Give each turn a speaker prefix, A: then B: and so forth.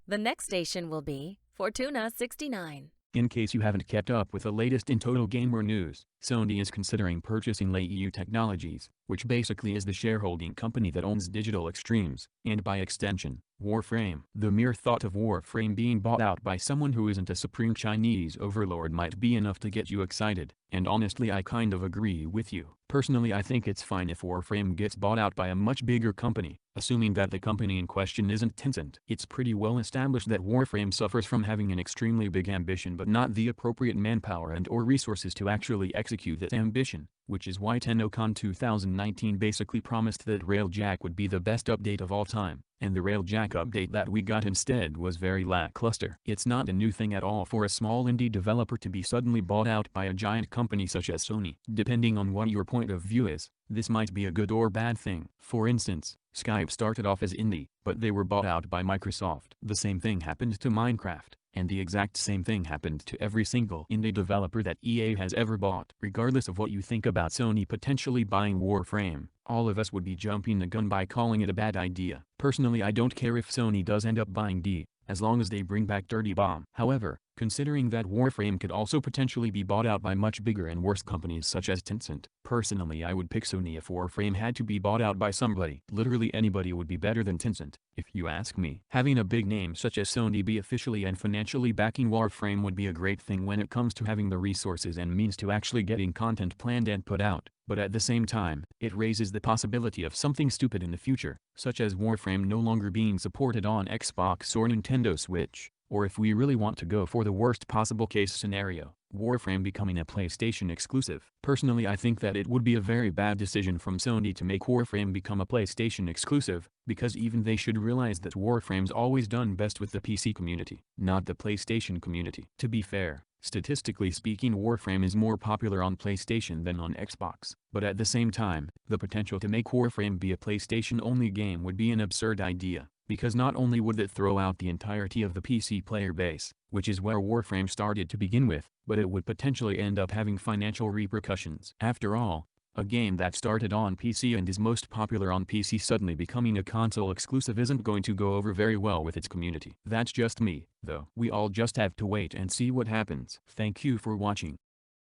A: The next station will be Fortuna 69.
B: In case you haven't kept up with the latest in total gamer news, Sony is considering purchasing EU Technologies, which basically is the shareholding company that owns Digital Extremes, and by extension, Warframe. The mere thought of Warframe being bought out by someone who isn't a supreme Chinese overlord might be enough to get you excited, and honestly I kind of agree with you. Personally I think it's fine if Warframe gets bought out by a much bigger company, assuming that the company in question isn't Tencent. It's pretty well established that Warframe suffers from having an extremely big ambition but not the appropriate manpower and or resources to actually execute that ambition, which is why TennoCon 2019 basically promised that Railjack would be the best update of all time, and the Railjack update that we got instead was very lackluster. It's not a new thing at all for a small indie developer to be suddenly bought out by a giant company such as Sony. Depending on what your point of view is, this might be a good or bad thing. For instance, Skype started off as indie, but they were bought out by Microsoft. The same thing happened to Minecraft, and the exact same thing happened to every single indie developer that EA has ever bought. Regardless of what you think about Sony potentially buying Warframe, all of us would be jumping the gun by calling it a bad idea. Personally I don't care if Sony does end up buying D, as long as they bring back Dirty Bomb. However, considering that Warframe could also potentially be bought out by much bigger and worse companies such as Tencent, personally I would pick Sony if Warframe had to be bought out by somebody. Literally anybody would be better than Tencent, if you ask me. Having a big name such as Sony be officially and financially backing Warframe would be a great thing when it comes to having the resources and means to actually getting content planned and put out. But at the same time, it raises the possibility of something stupid in the future, such as Warframe no longer being supported on Xbox or Nintendo Switch, or if we really want to go for the worst possible case scenario, Warframe becoming a PlayStation exclusive. Personally I think that it would be a very bad decision from Sony to make Warframe become a PlayStation exclusive, because even they should realize that Warframe's always done best with the PC community, not the PlayStation community. To be fair, statistically speaking Warframe is more popular on PlayStation than on Xbox, but at the same time, the potential to make Warframe be a PlayStation-only game would be an absurd idea, because not only would it throw out the entirety of the PC player base, which is where Warframe started to begin with, but it would potentially end up having financial repercussions. After all, a game that started on PC and is most popular on PC suddenly becoming a console exclusive isn't going to go over very well with its community. That's just me, though. We all just have to wait and see what happens. Thank you for watching.